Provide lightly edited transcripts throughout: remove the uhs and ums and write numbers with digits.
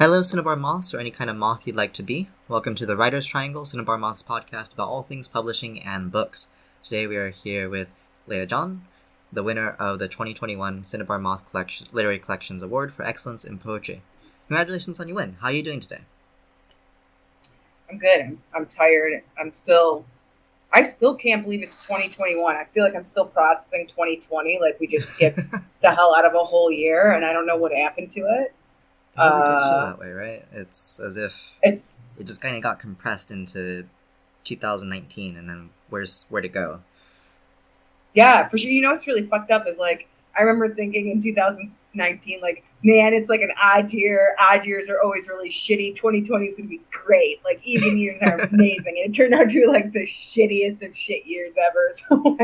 Hello, Cinnabar Moths, or any kind of moth you'd like to be. Welcome to the Writer's Triangle, Cinnabar Moth's podcast about all things publishing and books. Today we are here with Leia John, the winner of the 2021 Cinnabar Moth Literary Collections Award for Excellence in Poetry. Congratulations on your win. How are you doing today? I'm good. I'm tired. I still can't believe it's 2021. I feel like I'm still processing 2020. Like we just skipped the hell out of a whole year, and I don't know what happened to it. It really does feel that way, right? It's as if it just kind of got compressed into 2019, and then where'd it go? Yeah, for sure. You know what's really fucked up is like I remember thinking in 2019, like, man, it's like an odd year. Odd years are always really shitty. 2020 is gonna be great. Like even years are amazing, and it turned out to be like the shittiest of shit years ever. So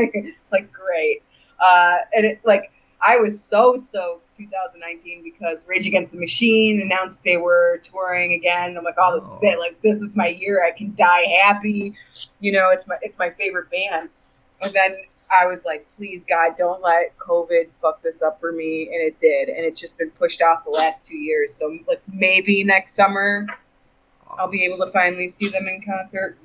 like great. And it like I was so stoked 2019 because Rage Against the Machine announced they were touring again. I'm like, oh, this is it. Like this is my year. I can die happy. You know, it's my favorite band. And then I was like, please, God, don't let COVID fuck this up for me. And it did. And it's just been pushed off the last 2 years. So, like, maybe next summer I'll be able to finally see them in concert.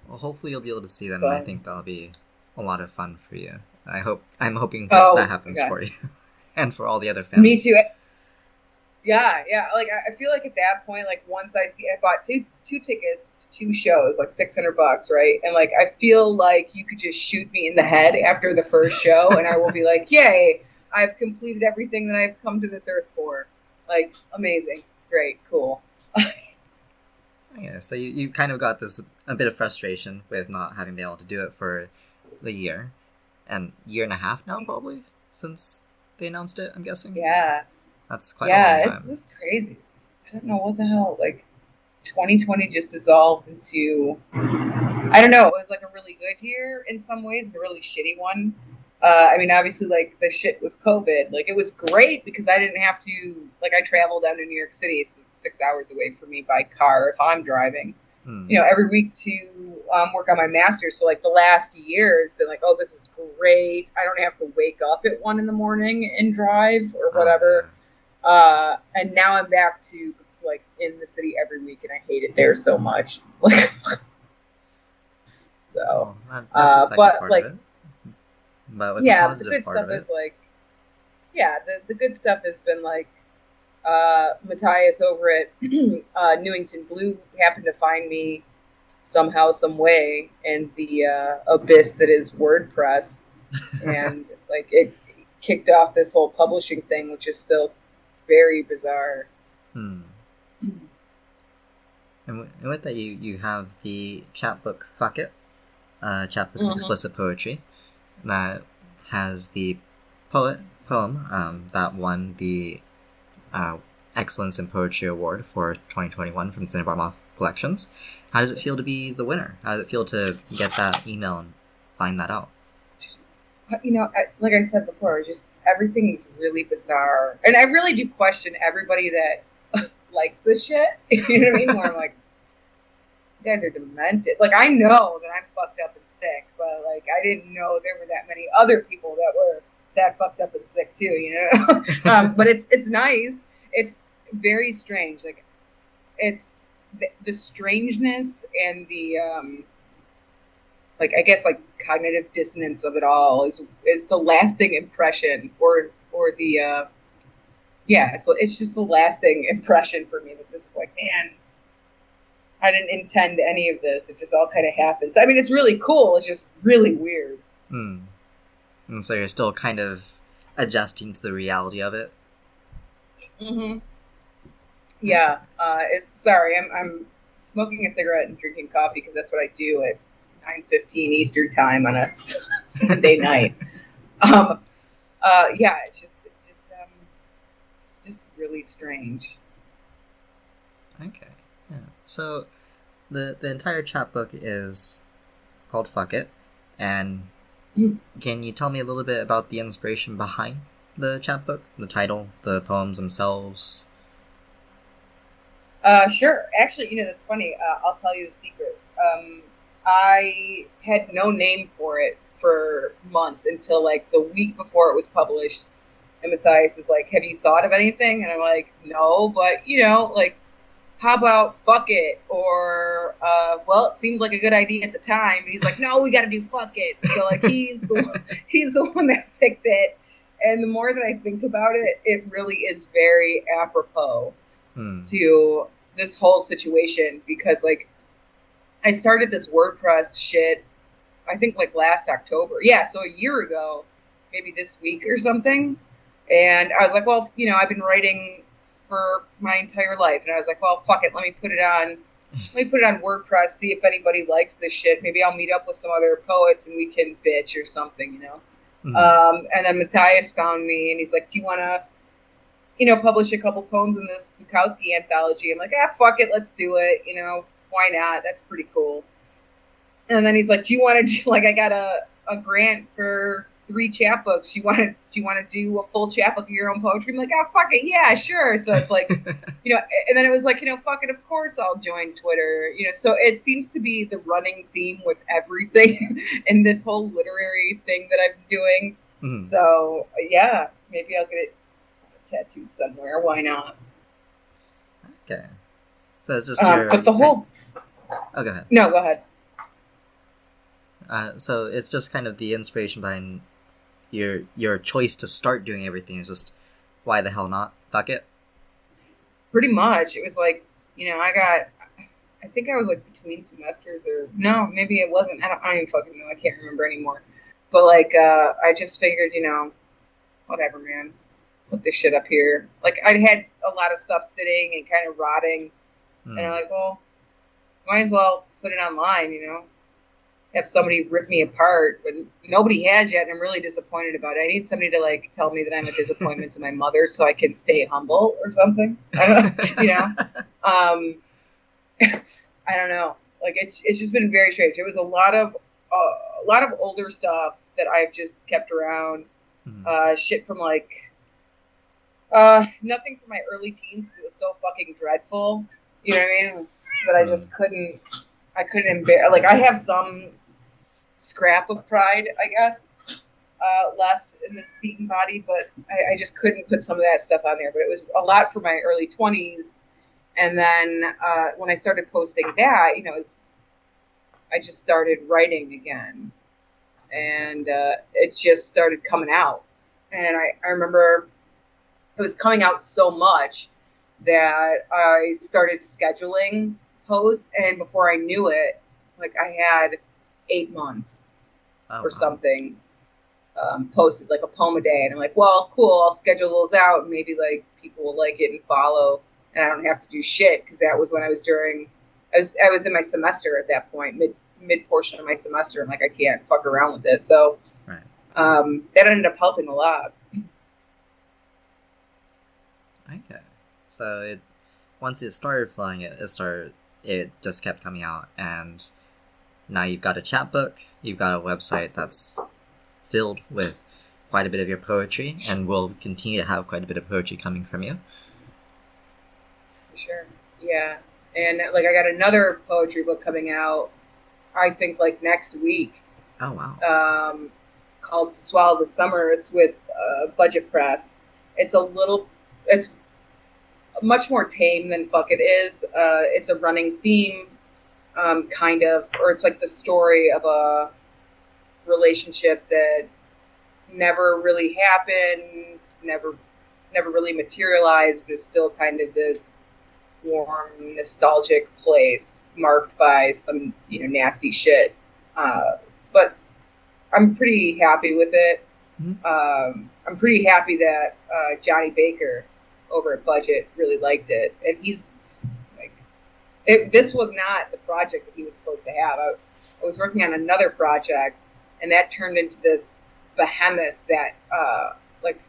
Well, hopefully you'll be able to see them, and I think that'll be a lot of fun for you. I'm hoping that happens for you. And for all the other fans. Me too. Yeah. Like, I feel like at that point, like, once I bought two tickets to two shows, like $600, right? And, like, I feel like you could just shoot me in the head after the first show, and I will be like, yay, I've completed everything that I've come to this earth for. Like, amazing. Great. Cool. Yeah, so you kind of got a bit of frustration with not having been able to do it for the year. And year and a half now, probably, since they announced it, I'm guessing? Yeah. That's quite a long time. Yeah, it's crazy. I don't know what the hell, like, 2020 just dissolved into, I don't know, it was like a really good year in some ways, and a really shitty one. I mean, obviously, like, the shit was COVID. Like, it was great because I didn't have to, like, I travel down to New York City, so it's 6 hours away from me by car if I'm driving. You know, every week to work on my master's. So, like, the last year has been like, oh, this is great. I don't have to wake up at 1 a.m. and drive or whatever. And now I'm back to, like, in the city every week, and I hate it there so much. Like, so, that's the second part like, of it. But with yeah, the positive the good part stuff of it, is, like, yeah, the good stuff has been, like, Matthias over at Newington Blue happened to find me somehow, some way, in the abyss that is WordPress, and like it kicked off this whole publishing thing, which is still very bizarre. And with that, you have the chapbook Fuck It, chapbook of explicit poetry, that has the poem that won the Excellence in Poetry Award for 2021 from Cinnabar Moth Collections. How does it feel to be the winner? How does it feel to get that email and find that out? You know, like I said before, just everything's really bizarre. And I really do question everybody that likes this shit. You know what I mean? Where I'm like, you guys are demented. Like, I know that I'm fucked up and sick, but, like, I didn't know there were that many other people that were that fucked up and sick too, you know? But it's nice. It's very strange. Like, it's the strangeness and the like, I guess, like, cognitive dissonance of it all is the lasting impression, or the so it's just the lasting impression for me that this is like, man, I didn't intend any of this. It just all kind of happens. I mean, it's really cool. It's just really weird. And so you're still kind of adjusting to the reality of it. Yeah. Sorry, I'm smoking a cigarette and drinking coffee because that's what I do at 9:15 Eastern time on a Sunday night. Yeah, it's just really strange. Okay. Yeah. So the entire chapbook is called Fuck It, and can you tell me a little bit about the inspiration behind the chapbook, the title, the poems themselves? Sure. Actually, you know, that's funny. I'll tell you the secret. I had no name for it for months until, like, the week before it was published. And Matthias is like, have you thought of anything? And I'm like, no, but, you know, like, how about fuck it? Or, well, it seemed like a good idea at the time. And he's like, no, we got to do fuck it. So, like, he's the one that picked it. And the more that I think about it, it really is very apropos to this whole situation. Because, like, I started this WordPress shit, I think, like, last October. Yeah, so a year ago, maybe this week or something. And I was like, well, you know, I've been writing for my entire life. And I was like, well, fuck it. Let me put it on WordPress, see if anybody likes this shit. Maybe I'll meet up with some other poets and we can bitch or something, you know? And then Matthias found me and he's like, do you want to, you know, publish a couple poems in this Bukowski anthology? I'm like, fuck it. Let's do it. You know, why not? That's pretty cool. And then he's like, do you want to do, like, I got a grant for 3 chapbooks. Do you want to do a full chapbook of your own poetry? I'm like, fuck it, yeah, sure. So it's like, you know, and then it was like, you know, fuck it, of course I'll join Twitter. You know, so it seems to be the running theme with everything in this whole literary thing that I'm doing. So yeah, maybe I'll get it tattooed somewhere. Why not? Okay. So it's just your. But the whole. Oh, go ahead. No, go ahead. So it's just kind of the inspiration behind your choice to start doing everything is just, why the hell not? Fuck it. Pretty much. It was like, you know, I think I was like between semesters, or no, maybe it wasn't. I don't even fucking know. I can't remember anymore. But like, I just figured, you know, whatever, man. Put this shit up here. Like, I'd had a lot of stuff sitting and kind of rotting. And I'm like, well, might as well put it online, you know? Have somebody rip me apart, but nobody has yet, and I'm really disappointed about it. I need somebody to like tell me that I'm a disappointment to my mother, so I can stay humble or something. I don't, you know. I don't know. Like it's just been very strange. It was a lot of older stuff that I've just kept around. Shit from like nothing from my early teens because it was so fucking dreadful. You know what I mean? But I just couldn't. I couldn't bear. Like I have some scrap of pride, I guess, left in this beaten body, but I just couldn't put some of that stuff on there. But it was a lot for my early 20s, and then when I started posting that, you know, I just started writing again, and it just started coming out. And I remember it was coming out so much that I started scheduling posts, and before I knew it, like I had 8 months or something posted, like a poem a day, and I'm like, well, cool, I'll schedule those out, and maybe like people will like it and follow, and I don't have to do shit, because that was when I was in my semester at that point, mid portion of my semester. I'm like, I can't fuck around with this, so that ended up helping a lot. Okay, so once it started flowing, it just kept coming out, and now you've got a chapbook, you've got a website that's filled with quite a bit of your poetry, and will continue to have quite a bit of poetry coming from you. Sure, yeah. And like I got another poetry book coming out, I think like next week. Oh wow. Called To Swallow the Summer. It's with Budget Press. It's much more tame than Fuck It is. It's a running theme, kind of, or it's like the story of a relationship that never really happened, never really materialized, but is still kind of this warm, nostalgic place marked by some, you know, nasty shit. But I'm pretty happy with it. I'm pretty happy that Johnny Baker over at Budget really liked it, and he's like, this was not the project that he was supposed to have. I was working on another project, and that turned into this behemoth that like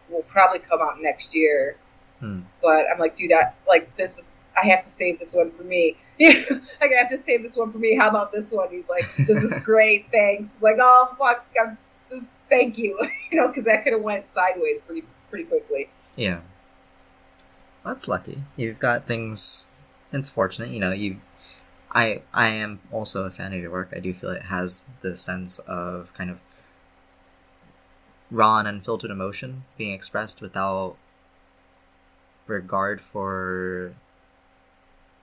will probably come out next year. But I'm like, dude, I have to save this one for me. I have to save this one for me. How about this one? He's like, this is great, thanks. Like, oh fuck, thank you. You know, because that could have went sideways pretty quickly. Yeah. That's lucky. You've got things. It's fortunate, you know. I am also a fan of your work. I do feel it has this sense of kind of raw and unfiltered emotion being expressed without regard for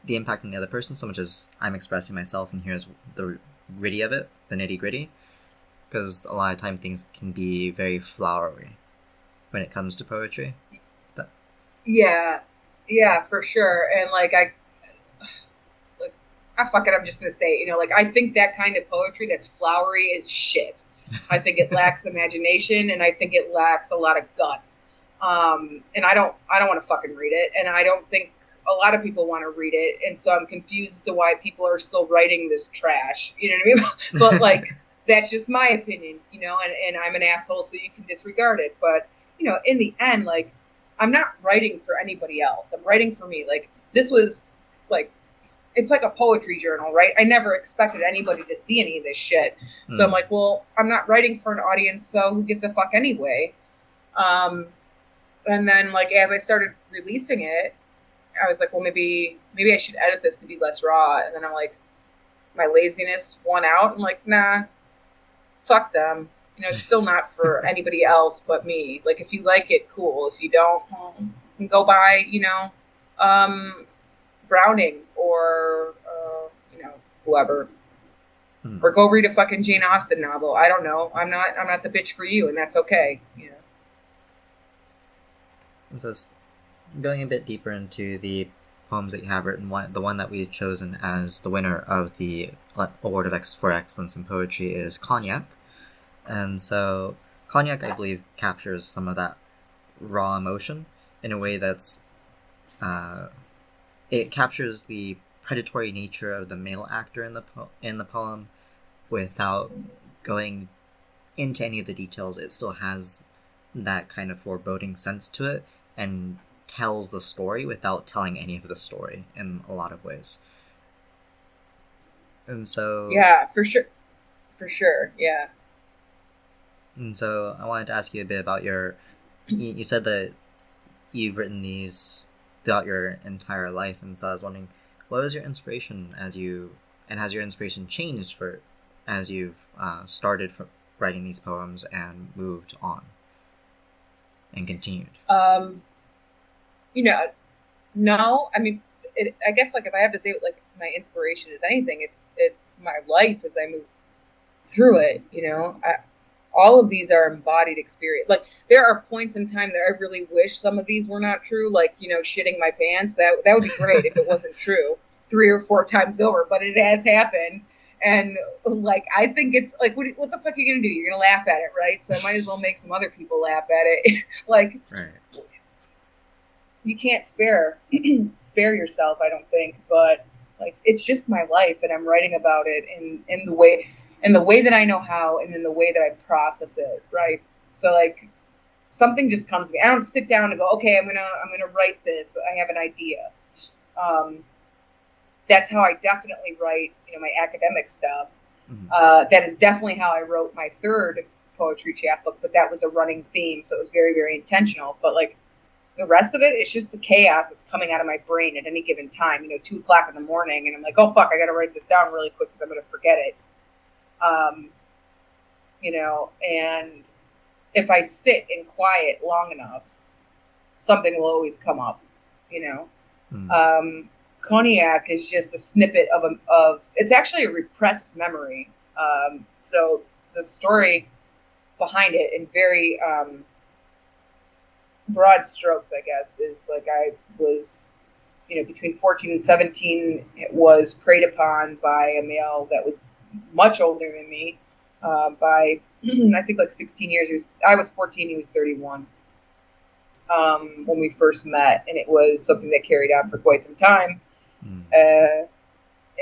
the impact on the other person so much as I'm expressing myself, and here's the gritty of it, the nitty gritty. Because a lot of time things can be very flowery when it comes to poetry. Yeah, for sure. And fuck it, I'm just gonna say it. I think that kind of poetry that's flowery is shit. I think it lacks imagination, and I think it lacks a lot of guts. And I don't want to fucking read it, and I don't think a lot of people want to read it, and so I'm confused as to why people are still writing this trash. You know what I mean? But that's just my opinion, and I'm an asshole, so you can disregard it. But in the end, I'm not writing for anybody else. I'm writing for me. This was it's like a poetry journal, right? I never expected anybody to see any of this shit. So I'm like, well, I'm not writing for an audience, so who gives a fuck anyway? And then as I started releasing it, I was like, well, maybe I should edit this to be less raw. And then I'm like, my laziness won out. I'm like, nah, fuck them. It's still not for anybody else but me. If you like it, cool. If you don't, you can go buy, Browning or whoever, or go read a fucking Jane Austen novel. I don't know. I'm not the bitch for you, and that's okay. And so, going a bit deeper into the poems that you have written, the one that we've chosen as the winner of the Award for Excellence in Poetry is Cognac. And so, Cognac, I believe, captures some of that raw emotion in a way that's it captures the predatory nature of the male actor in the poem without going into any of the details. It still has that kind of foreboding sense to it and tells the story without telling any of the story in a lot of ways. And so... Yeah, for sure, yeah. And so I wanted to ask you a bit about you said that you've written these throughout your entire life, and so I was wondering, what was your inspiration has your inspiration changed as you've started writing these poems and moved on and continued? No, I mean, I guess if I have to say my inspiration is anything, it's my life as I move through it. All of these are embodied experience. There are points in time that I really wish some of these were not true. Shitting my pants. That would be great if it wasn't true 3 or 4 times over, but it has happened. And I think it's what the fuck are you going to do? You're going to laugh at it, right? So I might as well make some other people laugh at it. Right. You can't spare yourself, I don't think, but it's just my life, and I'm writing about it in the way that I know how, and in the way that I process it, right? So something just comes to me. I don't sit down and go, okay, I'm gonna write this. I have an idea. That's how I definitely write, my academic stuff. Mm-hmm. That is definitely how I wrote my 3rd poetry chapbook, but that was a running theme, so it was very, very intentional. But the rest of it, it's just the chaos that's coming out of my brain at any given time. 2:00 in the morning, and I'm like, oh fuck, I gotta write this down really quick because I'm gonna forget it. And if I sit in quiet long enough, something will always come up, Cognac is just a snippet of it's actually a repressed memory. So the story behind it in very, broad strokes, I guess, is I was, between 14 and 17, it was preyed upon by a male that was much older than me, by I think 16 years. I was 14, he was 31 when we first met, and it was something that carried on for quite some time.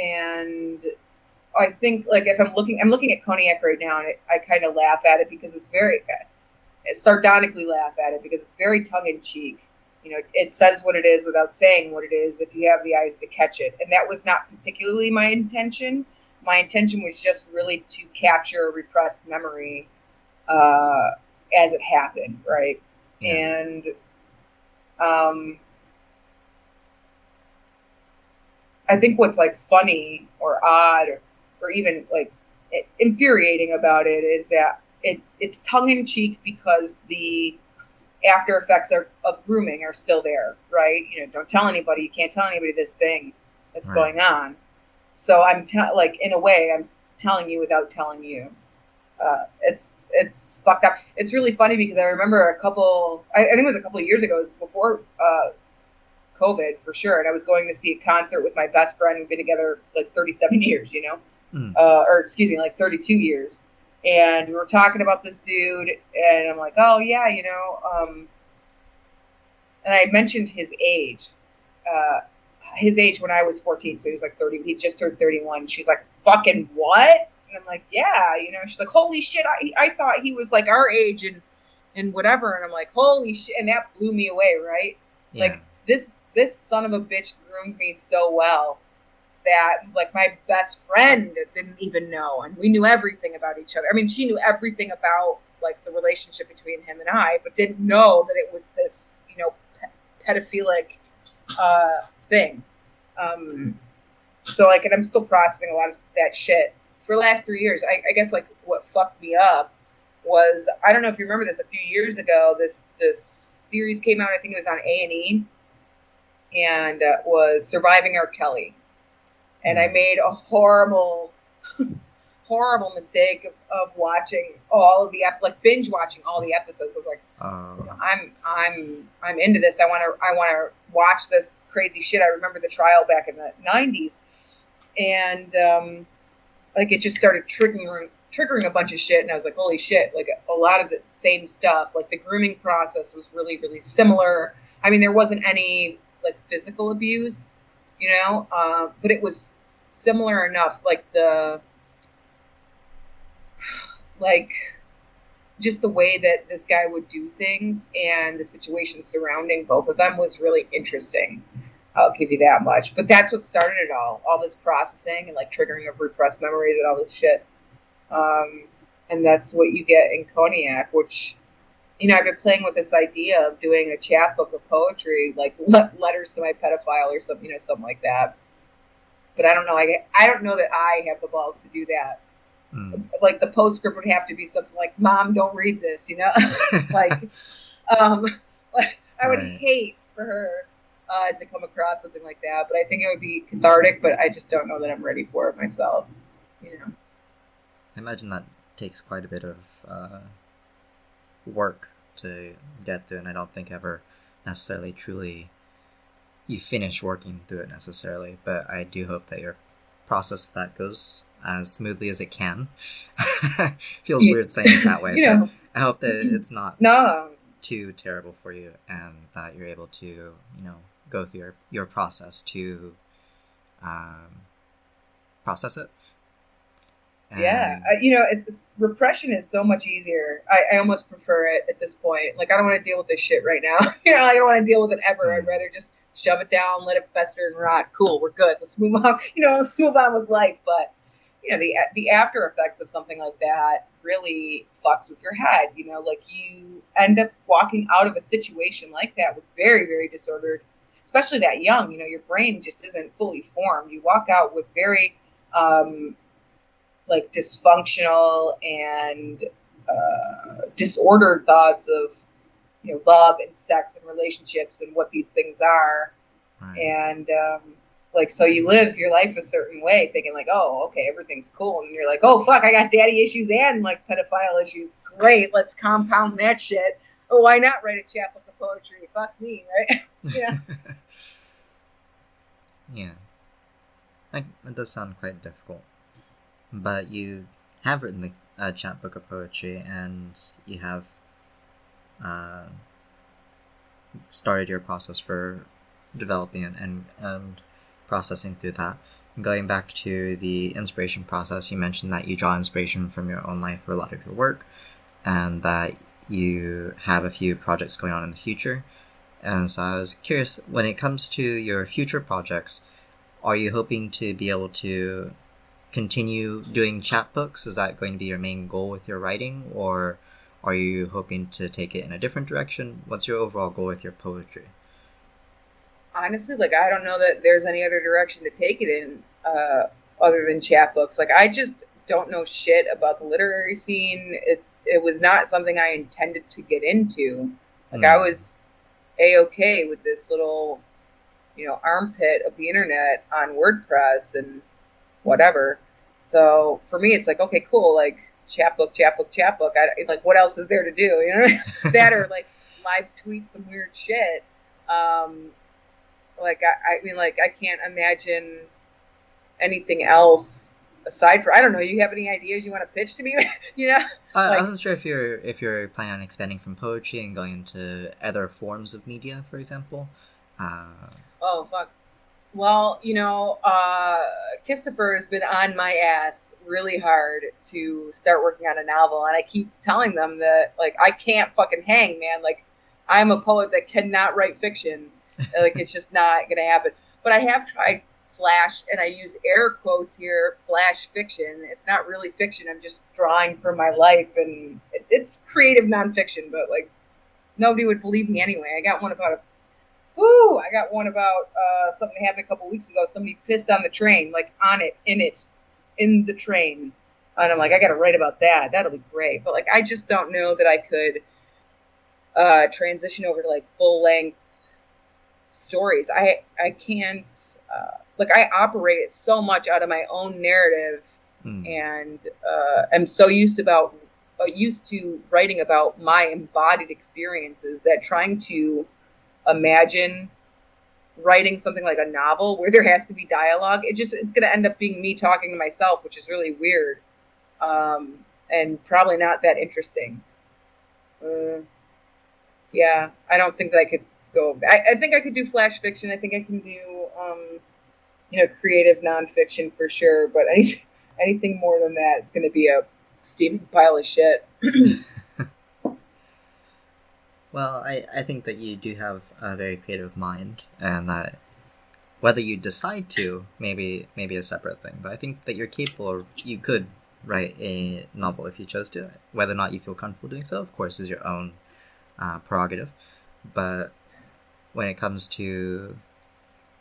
And I think if I'm looking at Cognac right now, and I kind of laugh at it because it's very sardonically laugh at it because it's very tongue-in-cheek. It says what it is without saying what it is if you have the eyes to catch it, and that was not particularly my intention. My intention was just really to capture a repressed memory as it happened, right? Yeah. And I think what's funny or odd or even infuriating about it is that it's tongue-in-cheek because the after effects of grooming are still there, right? Don't tell anybody, you can't tell anybody this thing. that's Right. going on. So I'm like, in a way, I'm telling you without telling you. It's fucked up. It's really funny because I remember I think it was a couple of years ago, it was before COVID for sure, and I was going to see a concert with my best friend. We've been together like 37 years, you know, or excuse me, like 32 years. And we were talking about this dude, and I'm like, oh yeah, you know, and I mentioned his age when I was 14, so he was like 30. He just turned 31. She's like, fucking what? And I'm like, yeah, you know. She's like, holy shit, I thought he was like our age and whatever. And I'm like, holy shit, and that blew me away, right? Yeah. Like this son of a bitch groomed me so well that like my best friend didn't even know, and we knew everything about each other. I mean, she knew everything about like the relationship between him and I, but didn't know that it was this, you know, pedophilic thing. So like, and I'm still processing a lot of that shit for the last 3 years. I guess like what fucked me up was, I don't know if you remember this, a few years ago, this series came out. I think it was on A&E, and was Surviving R. Kelly. And I made a horrible mistake of watching all of the like binge watching all the episodes. I was like, you know, I'm into this. I want to watch this crazy shit. I remember the trial back in the 90s, and like it just started triggering a bunch of shit. And I was like, holy shit! Like a lot of the same stuff. Like the grooming process was really, really similar. I mean, there wasn't any like physical abuse, you know, but it was similar enough. Like just the way that this guy would do things and the situation surrounding both of them was really interesting. I'll give you that much. But that's what started it all this processing and like triggering of repressed memories and all this shit. And that's what you get in Cognac, which, you know, I've been playing with this idea of doing a chapbook of poetry, like letters to my pedophile or something, you know, something like that. But I don't know. I don't know that I have the balls to do that. Like the postscript would have to be something like, "Mom, don't read this," you know. Like I would hate for her to come across something like that. But I think it would be cathartic. But I just don't know that I'm ready for it myself. You know. I imagine that takes quite a bit of work to get through, and I don't think ever necessarily truly you finish working through it necessarily. But I do hope that your process that goes as smoothly as it can. Feels weird saying it that way, you know, but I hope that it's not too terrible for you, and that you're able to, you know, go through your process to process it. And you know, repression is so much easier. I almost prefer it at this point. Like, I don't want to deal with this shit right now. You know, I don't want to deal with it ever. I'd rather just shove it down, let it fester and rot. Cool, we're good. Let's move on. You know, let's move on with life. But you know, the after effects of something like that really fucks with your head. You know, like you end up walking out of a situation like that with very, very disordered, especially that young. You know, your brain just isn't fully formed. You walk out with very like dysfunctional and disordered thoughts of, you know, love and sex and relationships and what these things are. And like, so you live your life a certain way thinking like, oh, okay, everything's cool. And you're like, oh, fuck, I got daddy issues and like pedophile issues. Great, let's compound that shit. Oh, why not write a chapbook of poetry? Fuck me, right? Yeah. Yeah. That does sound quite difficult. But you have written a chapbook of poetry, and you have started your process for developing it and processing through that. And going back to the inspiration process, you mentioned that you draw inspiration from your own life for a lot of your work, and that you have a few projects going on in the future. And so I was curious, when it comes to your future projects, are you hoping to be able to continue doing chapbooks? Is that going to be your main goal with your writing, or are you hoping to take it in a different direction? What's your overall goal with your poetry? Honestly, like, I don't know that there's any other direction to take it in other than chapbooks. Like, I just don't know shit about the literary scene. It was not something I intended to get into. Like, I was A-okay with this little, armpit of the internet on WordPress and whatever. So for me, it's like, okay, cool, like chapbook. Like, what else is there to do? That or like live tweet some weird shit. Like I mean, like I can't imagine anything else aside from, I don't know. You have any ideas you want to pitch to me? I wasn't sure if you're planning on expanding from poetry and going into other forms of media, for example. Oh fuck. Well, Christopher has been on my ass really hard to start working on a novel, and I keep telling them that, like, I can't fucking hang, man. Like, I'm a poet that cannot write fiction. Like, it's just not gonna happen. But I have tried flash, and I use air quotes here, flash fiction. It's not really fiction. I'm just drawing from my life, and it's creative nonfiction, but, like, nobody would believe me anyway. I got one about something that happened a couple weeks ago. Somebody pissed on the train, like in the train. And I'm like, I got to write about that. That'll be great. But like, I just don't know that I could transition over to like full length stories. I can't, I operate it so much out of my own narrative and am so used to writing about my embodied experiences that trying to imagine writing something like a novel where there has to be dialogue, it's going to end up being me talking to myself, which is really weird, and probably not that interesting. Yeah, I don't think that I could go. I think I could do flash fiction. I think I can do creative nonfiction for sure, but anything more than that, it's going to be a steaming pile of shit. Well, I think that you do have a very creative mind, and that whether you decide to, maybe a separate thing, but I think that you're capable, you could write a novel if you chose to. Whether or not you feel comfortable doing so, of course, is your own prerogative. But when it comes to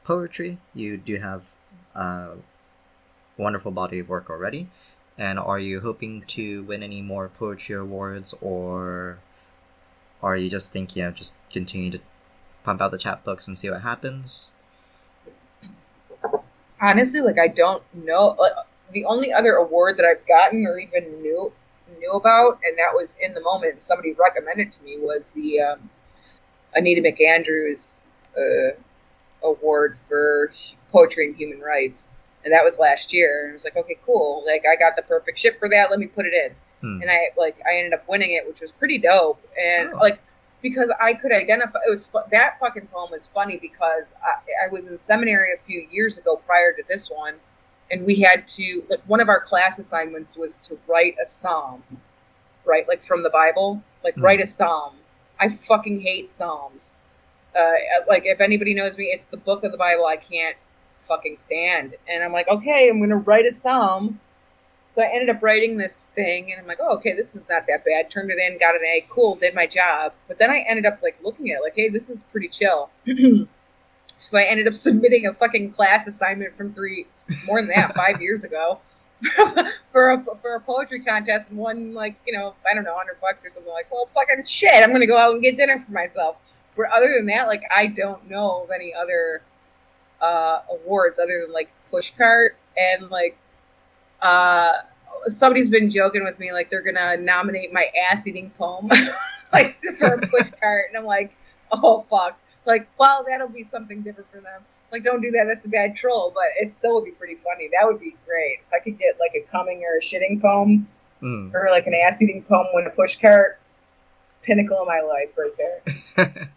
poetry, you do have a wonderful body of work already. And are you hoping to win any more poetry awards, or are you just thinking, just continue to pump out the chapbooks and see what happens? Honestly, like, I don't know. Like, the only other award that I've gotten or even knew about, and that was in the moment, somebody recommended to me, was the Anita McAndrews award for poetry and human rights, and that was last year. And I was like, okay, cool. Like, I got the perfect shit for that. Let me put it in. And I ended up winning it, which was pretty dope. And because I could identify, that fucking poem was funny because I was in seminary a few years ago prior to this one, and we had to, like, one of our class assignments was to write a psalm, right? Like from the Bible, like write a psalm. I fucking hate psalms. Like, if anybody knows me, it's the book of the Bible I can't fucking stand. And I'm like, okay, I'm going to write a psalm. So I ended up writing this thing, and I'm like, oh, okay, this is not that bad. Turned it in, got an A, cool, did my job. But then I ended up, like, looking at it, like, hey, this is pretty chill. So I ended up submitting a fucking class assignment from 5 years ago for a poetry contest, and won, like, I don't know, $100 or something. Like, well, fucking shit, I'm going to go out and get dinner for myself. But other than that, like, I don't know of any other awards other than, like, Pushcart and, like, somebody's been joking with me, like, they're gonna nominate my ass-eating poem like for a Pushcart, and I'm like, oh fuck, like, well, that'll be something different for them. Like, don't do that, that's a bad troll, but it still would be pretty funny. That would be great if I could get like a coming or a shitting poem or like an ass-eating poem win a Pushcart. Pinnacle of my life right there.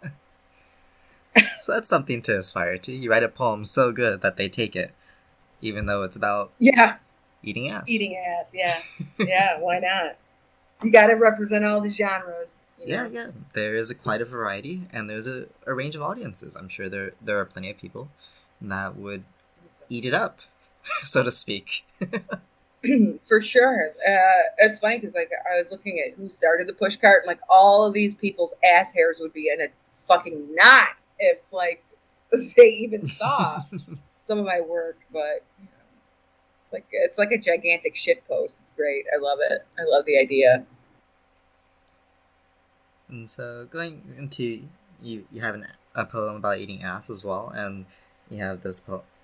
So that's something to aspire to. You write a poem so good that they take it, even though it's about eating ass. Eating ass, yeah. Yeah, why not? You gotta represent all the genres. Yeah. There is quite a variety, and there's a range of audiences. I'm sure there are plenty of people that would eat it up, so to speak. For sure. It's funny because, like, I was looking at who started the Pushcart, and, like, all of these people's ass hairs would be in a fucking knot if, like, they even saw some of my work, but it's like a gigantic shit post. It's great. I love it. I love the idea. And so going into, you have a poem about eating ass as well, and you have this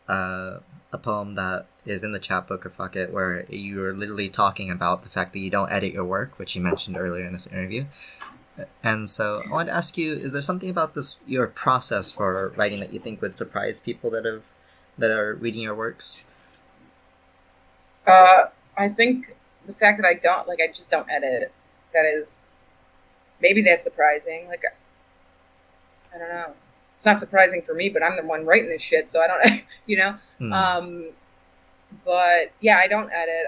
a poem that is in the chapbook of Fuck It, where you're literally talking about the fact that you don't edit your work, which you mentioned earlier in this interview. And so I wanted to ask you, is there something about your process for writing that you think would surprise people that are reading your works? I think the fact that I just don't edit, that is, maybe that's surprising. Like, I don't know. It's not surprising for me, but I'm the one writing this shit, so I don't, you know? But yeah, I don't edit.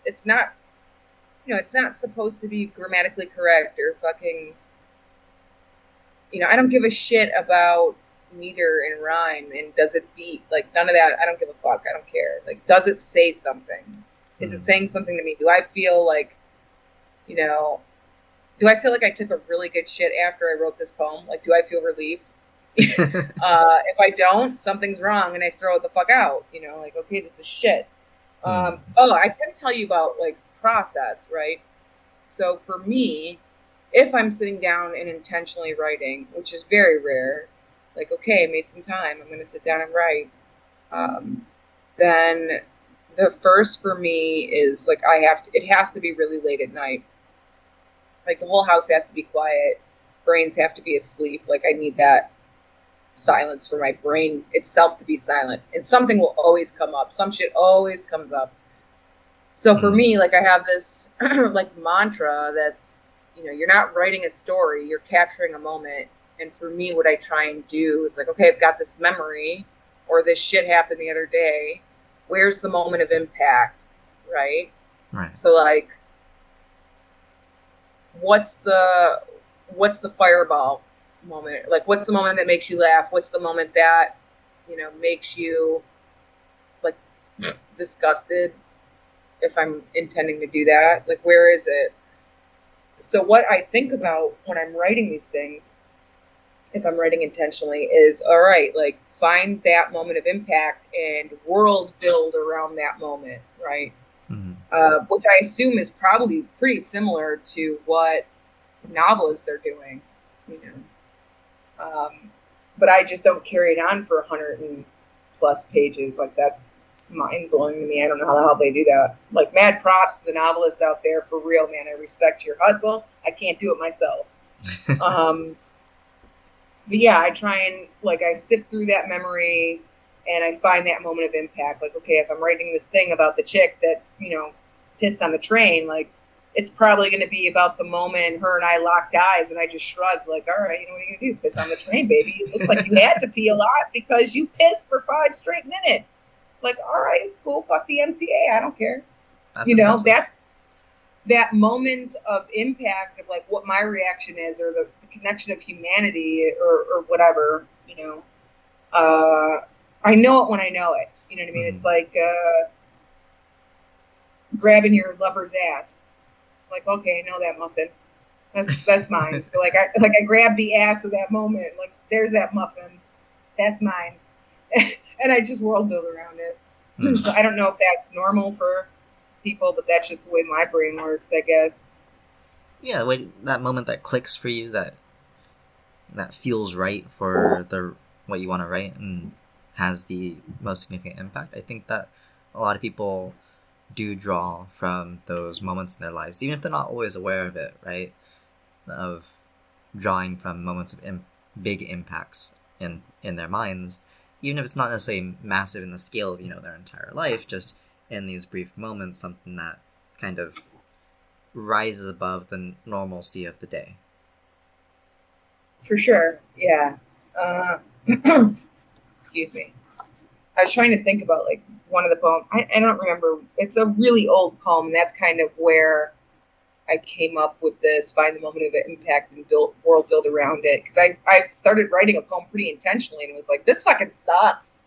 It's not, it's not supposed to be grammatically correct or fucking, I don't give a shit about meter and rhyme and does it beat, like, none of that. I don't give a fuck. I don't care. Like, does it say something? Is it saying something to me? Do I feel like, do I feel like I took a really good shit after I wrote this poem? Like, do I feel relieved? If I don't, something's wrong and I throw it the fuck out, like, okay, this is shit. Oh, I can tell you about, like, process, right? So for me, if I'm sitting down and intentionally writing, which is very rare, like, okay, I made some time, I'm going to sit down and write, then the first for me is, like, it has to be really late at night. Like, the whole house has to be quiet. Brains have to be asleep. Like, I need that silence for my brain itself to be silent. And something will always come up. Some shit always comes up. So for me, like, I have this, like, mantra that's, you're not writing a story. You're capturing a moment. And for me, what I try and do is, like, okay, I've got this memory, or this shit happened the other day. Where's the moment of impact, right? Right. So, like, what's the fireball moment? Like, what's the moment that makes you laugh? What's the moment that, makes you, like, disgusted, if I'm intending to do that? Like, where is it? So what I think about when I'm writing these things, if I'm writing intentionally, is, all right, like, find that moment of impact and world build around that moment, right? Which I assume is probably pretty similar to what novelists are doing, but I just don't carry it on for 100 and plus pages. Like, that's mind blowing to me. I don't know how the hell they do that. Like, mad props to the novelists out there, for real, man. I respect your hustle. I can't do it myself. But yeah, I try and, like, I sift through that memory and I find that moment of impact. Like, okay, if I'm writing this thing about the chick that, pissed on the train, like, it's probably going to be about the moment her and I locked eyes and I just shrugged, like, all right, what are you going to do? Piss on the train, baby. It looks like you had to pee a lot because you pissed for 5 straight minutes. Like, all right, it's cool. Fuck the MTA. I don't care. That's that's that moment of impact of, like, what my reaction is, or the connection of humanity, or whatever, I know it when I know it. You know what I mean? It's like grabbing your lover's ass. Like, okay, I know that muffin. That's mine. So, like, I grab the ass of that moment. Like, there's that muffin. That's mine. And I just world build around it. So I don't know if that's normal for people, but that's just the way my brain works, I guess. Yeah, that moment that clicks for you, that feels right for what you want to write and has the most significant impact. I think that a lot of people do draw from those moments in their lives, even if they're not always aware of it, right? Of drawing from moments of big impacts in their minds, even if it's not necessarily massive in the scale of, their entire life, just in these brief moments, something that kind of rises above the normalcy of the day. For sure, yeah. Excuse me. I was trying to think about, like, one of the poems. I don't remember. It's a really old poem, and that's kind of where I came up with this, find the moment of impact and world build around it. Because I started writing a poem pretty intentionally, and it was like, this fucking sucks.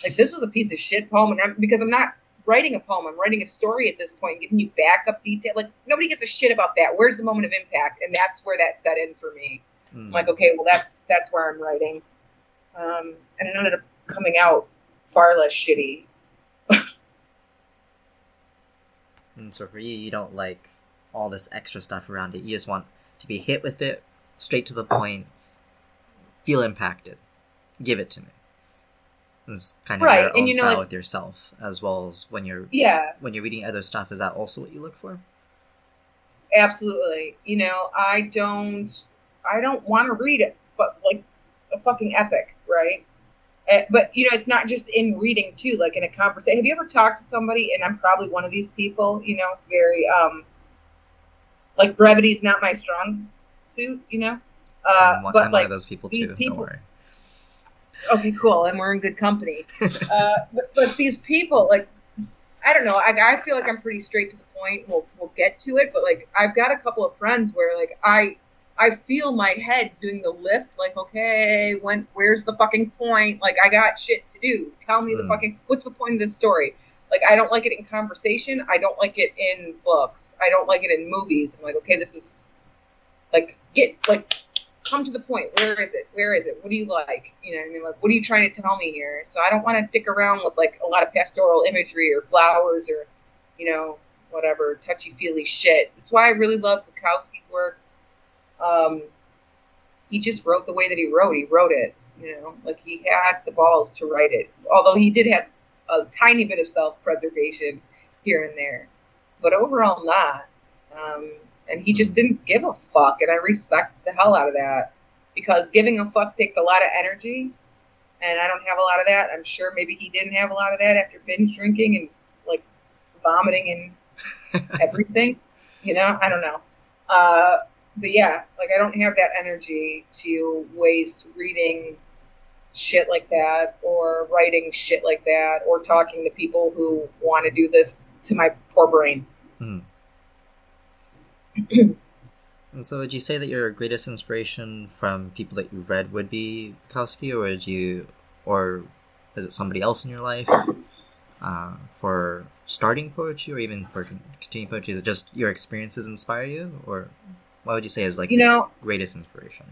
Like, this is a piece of shit poem. And because I'm not writing a poem, I'm writing a story at this point, giving you backup detail. Like, nobody gives a shit about that. Where's the moment of impact? And that's where that set in for me. I'm like, okay, well, that's where I'm writing. And it ended up coming out far less shitty. And so for you don't like all this extra stuff around it. You just want to be hit with it, straight to the point, feel impacted. Give it to me. It's kind of Right. your And own style like, with yourself, as well as when you're yeah, reading other stuff. Is that also what you look for? absolutely. I don't want to read it, but like a fucking epic, right? But it's not just in reading too, like in a conversation. Have you ever talked to somebody, and I'm probably one of these people, very like brevity's not my strong suit, I'm but one of like those people these too. Don't people. worry. Okay, cool, and we're in good company. But these people, like, I don't know. I feel like I'm pretty straight to the point. We'll get to it, but like I've got a couple of friends where like I feel my head doing the lift. Like, okay, where's the fucking point? Like, I got shit to do. Tell me what's the point of this story? Like, I don't like it in conversation. I don't like it in books. I don't like it in movies. I'm like, okay, this is like come to the point. Where is it? Where is it? What do you like? You know what I mean? Like, what are you trying to tell me here? So I don't want to dick around with like a lot of pastoral imagery or flowers or, whatever touchy-feely shit. That's why I really love Bukowski's work. He just wrote the way that he wrote. He wrote it, like he had the balls to write it. Although he did have a tiny bit of self-preservation here and there, but overall not. And he just didn't give a fuck, and I respect the hell out of that, because giving a fuck takes a lot of energy, and I don't have a lot of that. I'm sure maybe he didn't have a lot of that after binge drinking and like vomiting and everything. I don't know. But yeah, like I don't have that energy to waste reading shit like that or writing shit like that or talking to people who want to do this to my poor brain. And so would you say that your greatest inspiration from people that you read would be Bukowski, or is it somebody else in your life for starting poetry or even for continuing poetry? Is it just your experiences inspire you, or what would you say is like the greatest inspiration?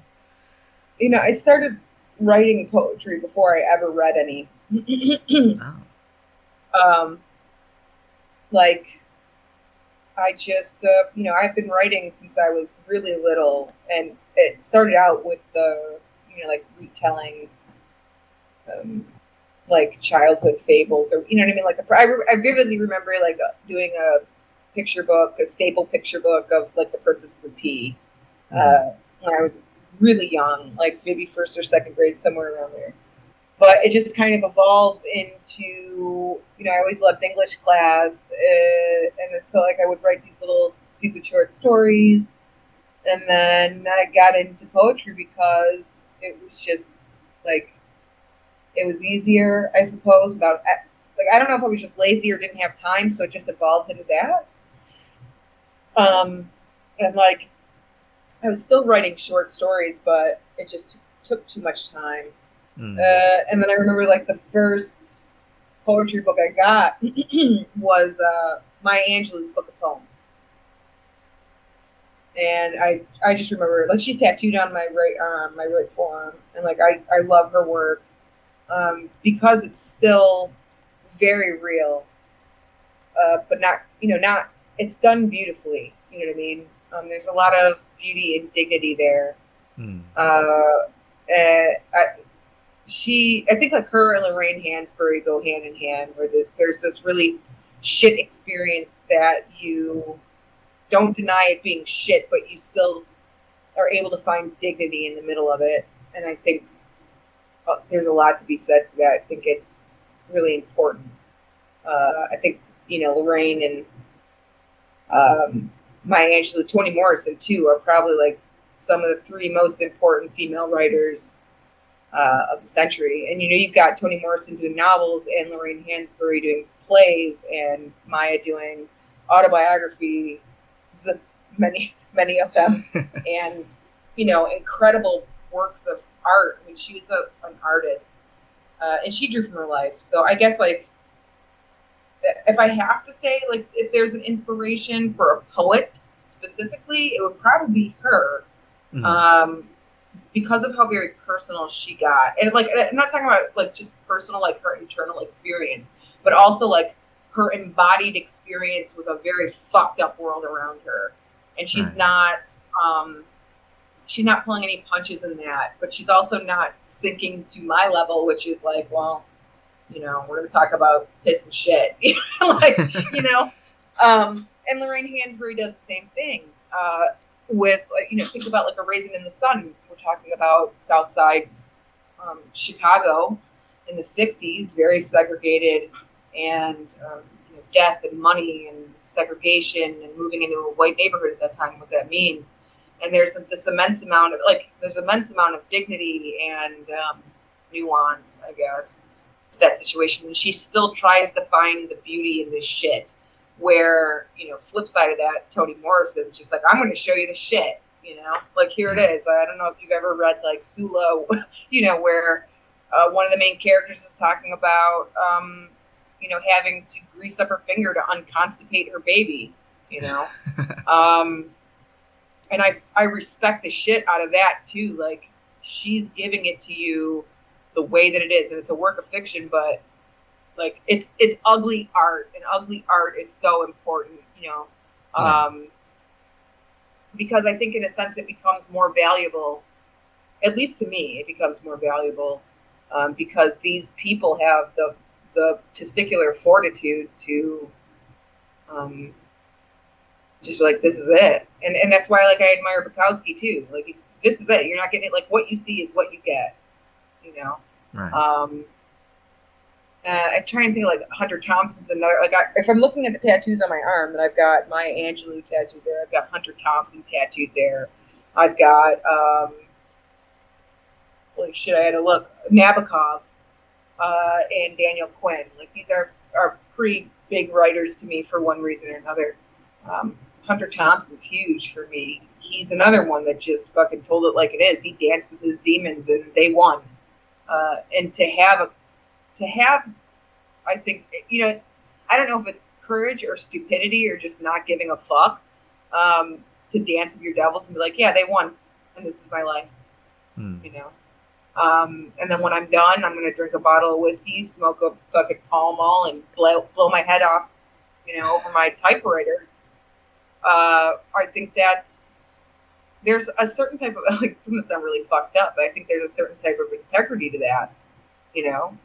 I started writing poetry before I ever read any. Like I just, I've been writing since I was really little, and it started out with the, like retelling, like childhood fables, or what I mean. Like I vividly remember like doing a picture book, a staple picture book of like the Princess of the Pea, when I was really young, like maybe first or second grade, somewhere around there. But it just kind of evolved into, I always loved English class. And so like I would write these little stupid short stories. And then I got into poetry because it was just like, it was easier, I suppose, without, like, I don't know if I was just lazy or didn't have time. So it just evolved into that. And like, I was still writing short stories, but it just took too much time. And then I remember like the first poetry book I got was Maya Angelou's book of poems. And I just remember, like, she's tattooed on my right arm, my right forearm. And like, I love her work because it's still very real, but not, it's done beautifully. You know what I mean? There's a lot of beauty and dignity there. I think like her and Lorraine Hansberry go hand in hand, where there's this really shit experience that you don't deny it being shit, but you still are able to find dignity in the middle of it. And I think there's a lot to be said for that. I think it's really important. I think, Lorraine and Maya Angelou, Toni Morrison too, are probably like some of the three most important female writers of the century. And you've got Toni Morrison doing novels and Lorraine Hansberry doing plays and Maya doing autobiography, many of them, and incredible works of art. I mean, she was an artist, and she drew from her life. So I guess like if I have to say, like, if there's an inspiration for a poet specifically, it would probably be her. Because of how very personal she got. And like, I'm not talking about like just personal, like her internal experience, but also like her embodied experience with a very fucked up world around her. And she's not pulling any punches in that, but she's also not sinking to my level, which is like, well, You know, we're going to talk about piss and shit. Like, you know, and Lorraine Hansberry does the same thing with, you know, think about like A Raisin in the Sun. We're talking about South Side Chicago in the 60s, very segregated, and you know, death and money and segregation and moving into a white neighborhood at that time, what that means. And there's this immense amount of dignity and nuance, I guess, to that situation. And she still tries to find the beauty in this shit. Where, you know, flip side of that, Toni Morrison's just like, I'm going to show you the shit, you know, like here it is. I don't know if you've ever read like Sula, you know, where one of the main characters is talking about, you know, having to grease up her finger to unconstipate her baby, you know. And I respect the shit out of that too. Like, she's giving it to you the way that it is, and it's a work of fiction, but like it's ugly art, and ugly art is so important, you know, because I think in a sense it becomes more valuable, at least to me, it becomes more valuable because these people have the testicular fortitude to just be like, this is it, and that's why like I admire Bukowski too. Like, this is it. You're not getting it. Like, what you see is what you get, you know. Right. I'm trying to think of, like, Hunter Thompson's another, like, if I'm looking at the tattoos on my arm, then I've got Maya Angelou tattooed there. I've got Hunter Thompson tattooed there. I've got, holy shit, I had to look, Nabokov and Daniel Quinn. Like, these are pretty big writers to me for one reason or another. Hunter Thompson's huge for me. He's another one that just fucking told it like it is. He danced with his demons and they won. And to have, I think, you know, I don't know if it's courage or stupidity or just not giving a fuck, to dance with your devils and be like, yeah, they won, and this is my life, you know. And then when I'm done, I'm gonna drink a bottle of whiskey, smoke a fucking Pall Mall, and blow my head off, you know, over my typewriter. I think there's a certain type of, like, it's gonna sound really fucked up, but I think there's a certain type of integrity to that, you know.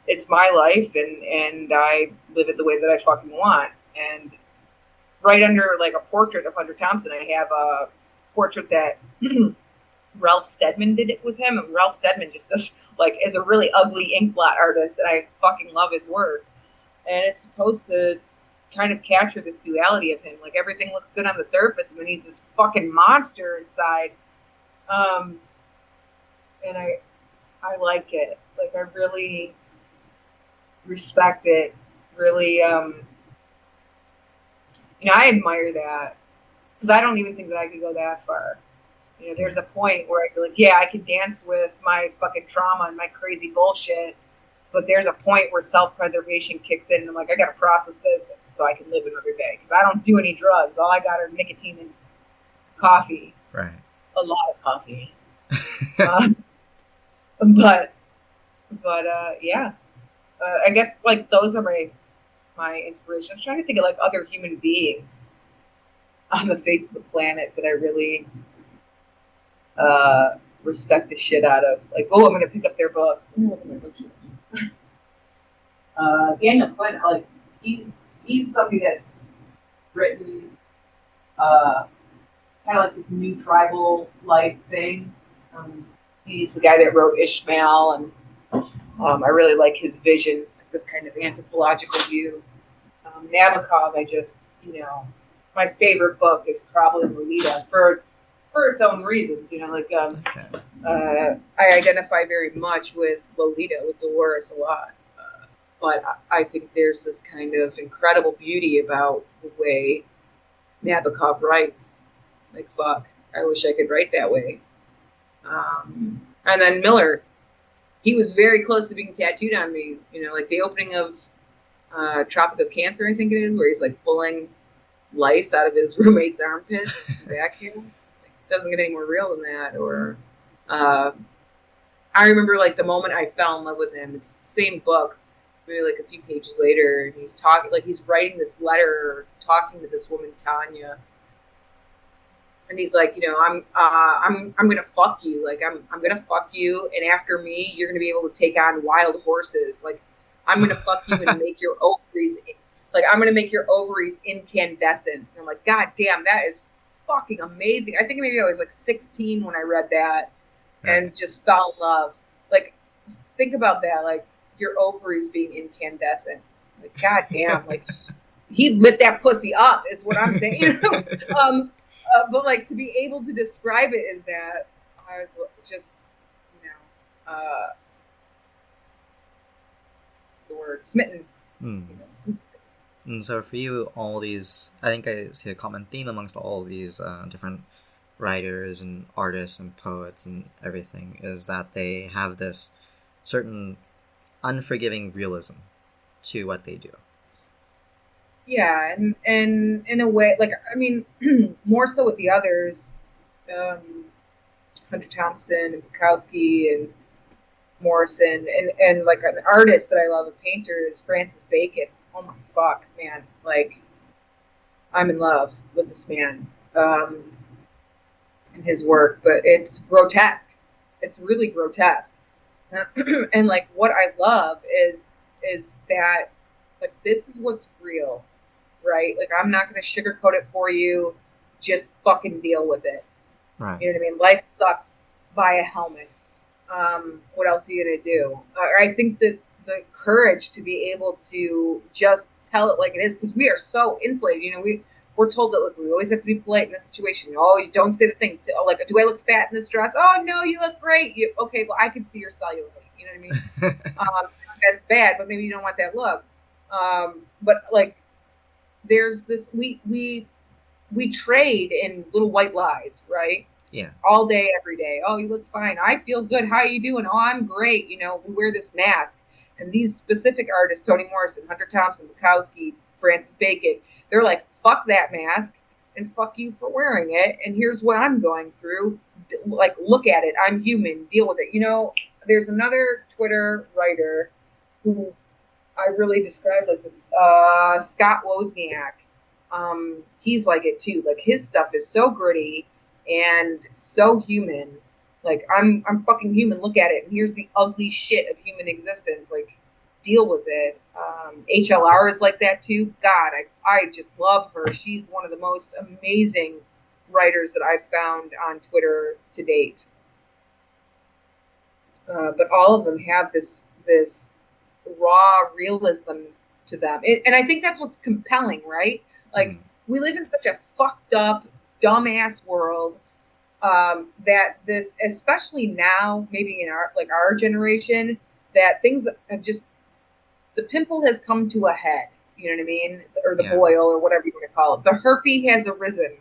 It's my life, and I live it the way that I fucking want. And right under, like, a portrait of Hunter Thompson, I have a portrait that Ralph Steadman did it with him, and Ralph Steadman just does, like, is a really ugly inkblot artist, and I fucking love his work. And it's supposed to kind of capture this duality of him. Like, everything looks good on the surface, and then he's this fucking monster inside. And I like it. Like, I really respect it. Really, you know, I admire that. Because I don't even think that I could go that far. You know, there's a point where I feel like, yeah, I can dance with my fucking trauma and my crazy bullshit. But there's a point where self-preservation kicks in, and I'm like, I gotta process this so I can live another day. Because I don't do any drugs. All I got are nicotine and coffee. Right. A lot of coffee. But yeah. I guess, like, those are my inspirations. I'm trying to think of, like, other human beings on the face of the planet that I really respect the shit out of. Like, oh, I'm gonna pick up their book. Daniel Quinn, like, he's somebody that's written kind of like this new tribal life thing. He's the guy that wrote Ishmael, and I really like his vision, like this kind of anthropological view. Nabokov, I just, you know, my favorite book is probably Lolita for its own reasons. You know, like I identify very much with Lolita, with Dolores a lot, but I think there's this kind of incredible beauty about the way Nabokov writes. Like, fuck, I wish I could write that way. And then Miller, he was very close to being tattooed on me. You know, like the opening of Tropic of Cancer, I think it is, where he's like pulling lice out of his roommate's armpits, vacuum. Like, doesn't get any more real than that. Or I remember, like, the moment I fell in love with him. It's the same book, maybe like a few pages later, and he's talking, like, he's writing this letter, talking to this woman Tanya. And he's like, I'm gonna fuck you. Like I'm gonna fuck you, and after me, you're gonna be able to take on wild horses. Like I'm gonna fuck you and make your ovaries, like I'm gonna make your ovaries incandescent. And I'm like, God damn, that is fucking amazing. I think maybe I was like 16 when I read that, and just fell in love. Like, think about that. Like your ovaries being incandescent. Like, God damn, like he lit that pussy up, is what I'm saying. But like to be able to describe it is that I was just, what's the word? Smitten. And so for you, all these, I think I see a common theme amongst all these different writers and artists and poets and everything is that they have this certain unforgiving realism to what they do. Yeah, and in a way, like, I mean, more so with the others, Hunter Thompson and Bukowski and Morrison, and like an artist that I love, a painter, is Francis Bacon. Oh my fuck, man! Like, I'm in love with this man and his work, but it's grotesque. It's really grotesque, and like what I love is that like this is what's real. Right? Like, I'm not going to sugarcoat it for you. Just fucking deal with it. Right. You know what I mean? Life sucks. Buy a helmet. What else are you going to do? I think that the courage to be able to just tell it like it is, because we are so insulated. You know, we're told that, look, we always have to be polite in this situation. Oh, you don't say the thing. Like, do I look fat in this dress? Oh, no, you look great. Okay, well, I can see your cellulite. You know what I mean? That's bad, but maybe you don't want that look. But, like, there's this, we trade in little white lies, right? Yeah. All day, every day. Oh, you look fine. I feel good. How are you doing? Oh, I'm great. You know, we wear this mask. And these specific artists, Toni Morrison, Hunter Thompson, Bukowski, Francis Bacon, they're like, fuck that mask and fuck you for wearing it. And here's what I'm going through. Like, look at it. I'm human. Deal with it. You know, there's another Twitter writer who I really described like this, Scott Wozniak. He's like it too. Like, his stuff is so gritty and so human. Like, I'm fucking human. Look at it. And here's the ugly shit of human existence. Like, deal with it. HLR is like that too. God, I just love her. She's one of the most amazing writers that I've found on Twitter to date. But all of them have this raw realism to them, and I think that's what's compelling, right? Like, we live in such a fucked up, dumbass world that this, especially now, maybe in our generation, that things have just, the pimple has come to a head. You know what I mean? Or the boil, or whatever you want to call it. The herpes has arisen,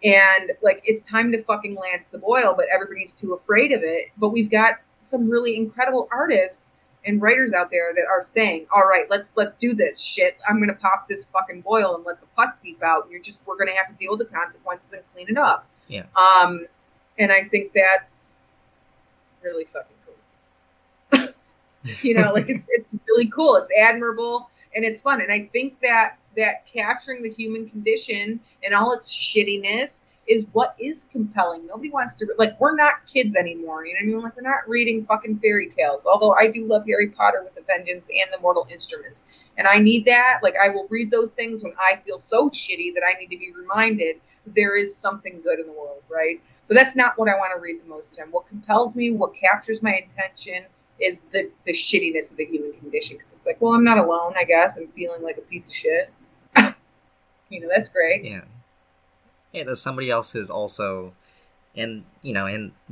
and like it's time to fucking lance the boil, but everybody's too afraid of it. But we've got some really incredible artists and writers out there that are saying, all right, let's do this shit. I'm going to pop this fucking boil and let the pus seep out. We're going to have to deal with the consequences and clean it up. Yeah. And I think that's really fucking cool. You know, like it's really cool. It's admirable and it's fun. And I think that capturing the human condition and all its shittiness is what is compelling. Nobody wants to, like, we're not kids anymore, you know what I mean? Like, we're not reading fucking fairy tales, although I do love Harry Potter with a Vengeance and the Mortal Instruments, and I need that. Like, I will read those things when I feel so shitty that I need to be reminded there is something good in the world, right? But that's not what I want to read the most of the time. What compels me, what captures my attention, is the shittiness of the human condition, because it's like, well, I'm not alone, I guess. I'm feeling like a piece of shit. You know, that's great. Yeah. Yeah, there's somebody else who's also in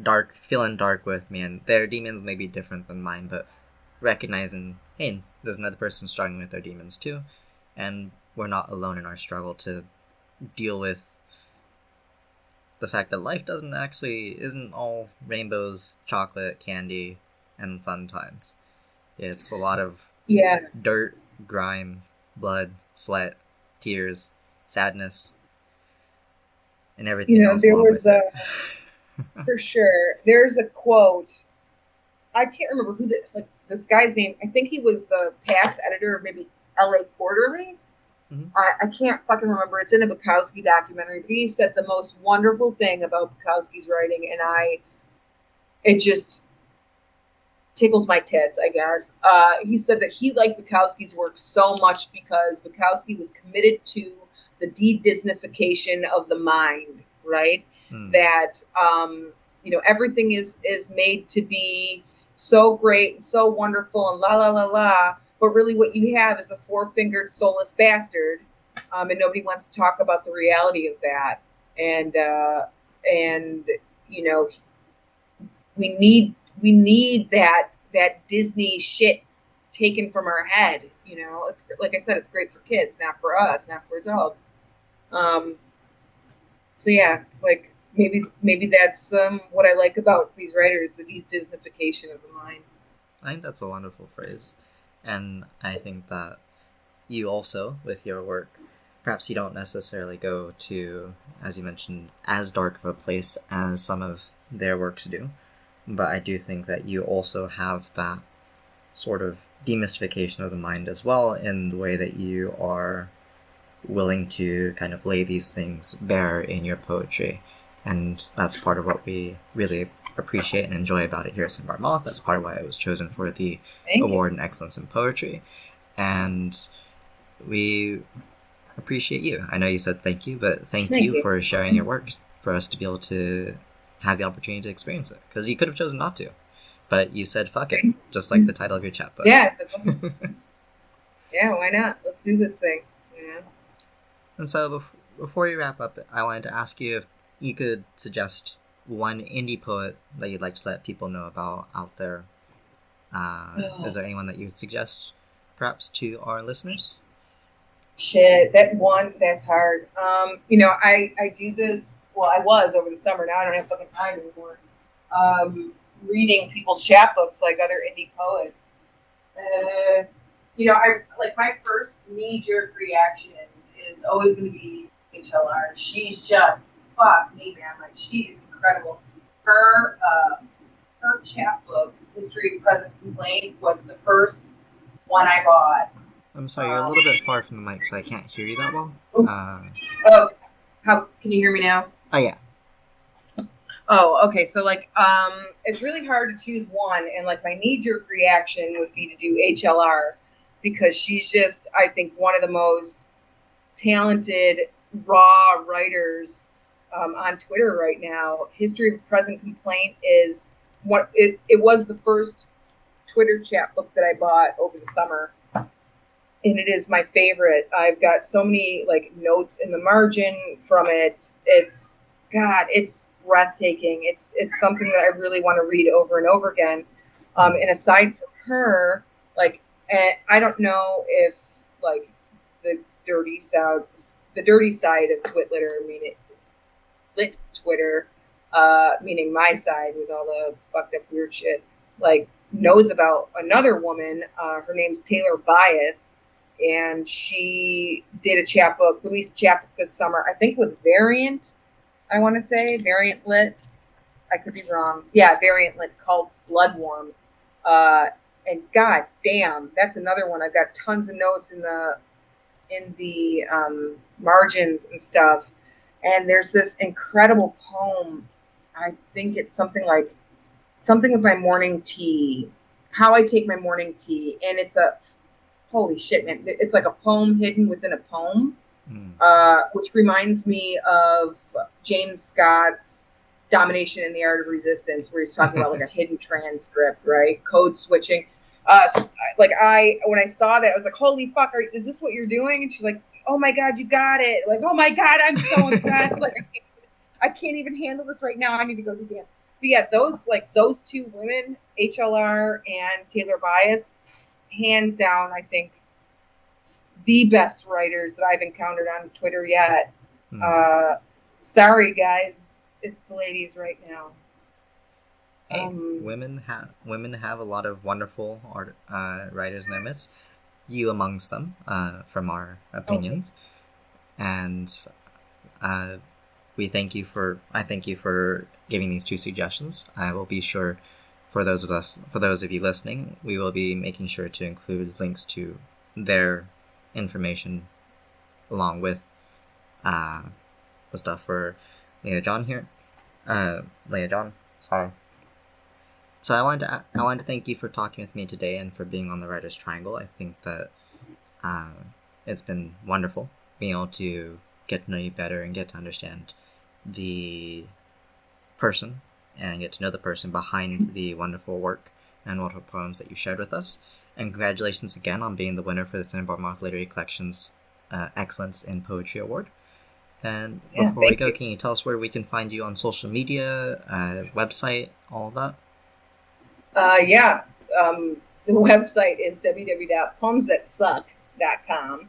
dark, feeling dark with me, and their demons may be different than mine, but recognizing, hey, there's another person struggling with their demons too, and we're not alone in our struggle to deal with the fact that life isn't all rainbows, chocolate, candy, and fun times. It's a lot of dirt, grime, blood, sweat, tears, sadness, and everything else. There was for sure. There's a quote. I can't remember who this guy's name. I think he was the past editor of maybe LA Quarterly. Mm-hmm. I can't fucking remember. It's in a Bukowski documentary, but he said the most wonderful thing about Bukowski's writing, and it just tickles my tits, I guess. He said that he liked Bukowski's work so much because Bukowski was committed to the de-Disneyfication of the mind, right? Mm. That everything is made to be so great and so wonderful and la la la la, but really what you have is a four-fingered soulless bastard, and nobody wants to talk about the reality of that. And we need that Disney shit taken from our head. It's like I said, it's great for kids, not for us, not for adults. So yeah, like maybe that's what I like about these writers, the de-Disneyfication of the mind. I think that's a wonderful phrase, and I think that you also, with your work, perhaps you don't necessarily go to, as you mentioned, as dark of a place as some of their works do, but I do think that you also have that sort of demystification of the mind as well, in the way that you are willing to kind of lay these things bare in your poetry. And that's part of what we really appreciate and enjoy about it here at Cinnabar Moth. That's part of why I was chosen for the award in excellence in poetry. And we appreciate you. I know you said thank you, but thank you for sharing your work for us to be able to have the opportunity to experience it. Because you could have chosen not to, but you said fuck it, just like the title of your chapbook. Yeah, I said fuck it. Yeah, why not? Let's do this thing. Yeah. And so before you wrap up, I wanted to ask you if you could suggest one indie poet that you'd like to let people know about out there. Is there anyone that you would suggest, perhaps, to our listeners? Shit, that's hard. I do this, well, I was over the summer, now I don't have fucking time anymore. Reading people's chapbooks like other indie poets. I like my first knee-jerk reaction is always going to be HLR. She's just, fuck me, man. Like, she's incredible. Her chapbook, History of Present Complaint, was the first one I bought. I'm sorry, you're a little bit far from the mic, so I can't hear you that well. How can you hear me now? Oh, yeah. Oh, okay. So, it's really hard to choose one, and, my knee-jerk reaction would be to do HLR, because she's just, I think, one of the most talented, raw writers on Twitter right now. History of Present Complaint is what it was the first Twitter chapbook that I bought over the summer, and it is my favorite. I've got so many notes in the margin from it. It's breathtaking. It's something that I really want to read over and over again. And aside from her, I don't know if the dirty side of Twitlitter, lit Twitter, meaning my side with all the fucked up weird shit, knows about another woman. Her name's Taylor Bias, and she did released a chapbook this summer, I think with Variant. I want to say Variant Lit. I could be wrong. Yeah, Variant Lit, called Bloodworm. And god damn, that's another one. I've got tons of notes in the margins and stuff. And there's this incredible poem. I think it's something of my morning tea. How I take my morning tea. And it's holy shit, man. It's like a poem hidden within a poem. Which reminds me of James Scott's Domination in the Art of Resistance, where he's talking about a hidden transcript, right? Code switching. When I saw that, I was like, holy fuck, is this what you're doing? And she's like, oh my god, you got it. Oh my god, I'm so impressed. I can't even handle this right now. I need to go do dance. But yeah, those two women, HLR and Taylor Bias, hands down, I think, the best writers that I've encountered on Twitter yet. Sorry, guys, it's the ladies right now. Hey, women have a lot of wonderful writers in their midst. You amongst them, from our opinions, and I thank you for giving these two suggestions. I will be sure, for those of you listening, we will be making sure to include links to their information along with the stuff for Leia John here. Leia John, sorry. So I wanted to thank you for talking with me today and for being on the Writer's Triangle. I think that it's been wonderful being able to get to know you better and get to understand the person and get to know the person behind the wonderful work and wonderful poems that you shared with us. And congratulations again on being the winner for the Cinnabar Moth Literary Collection's Excellence in Poetry Award. And before we go, can you tell us where we can find you on social media, website, all of that? The website is www.poemsthatsuck.com.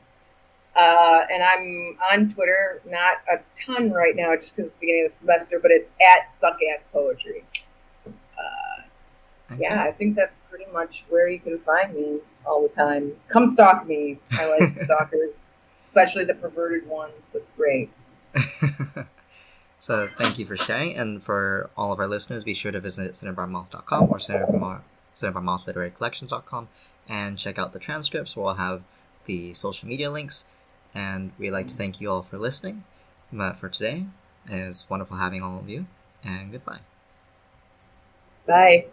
And I'm on Twitter, not a ton right now just because it's the beginning of the semester, but it's @suckasspoetry. Okay. Yeah, I think that's pretty much where you can find me all the time. Come stalk me. I like stalkers, especially the perverted ones. That's great. So thank you for sharing, and for all of our listeners, be sure to visit cinnabarmoth.com or cinnabarmothliterarycollections.com and check out the transcripts. We'll have the social media links, and we'd like to thank you all for listening. But for today, it was wonderful having all of you, and goodbye. Bye.